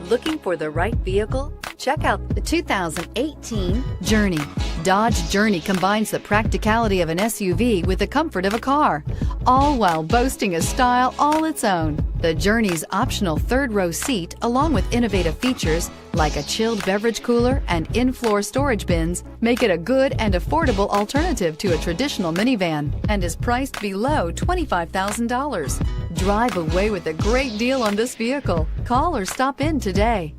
Looking for the right vehicle? Check out the 2018 Journey. Dodge Journey combines the practicality of an SUV with the comfort of a car, all while boasting a style all its own. The Journey's optional third-row seat, along with innovative features like a chilled beverage cooler and in-floor storage bins, make it a good and affordable alternative to a traditional minivan and is priced below $25,000. Drive away with a great deal on this vehicle. Call or stop in today.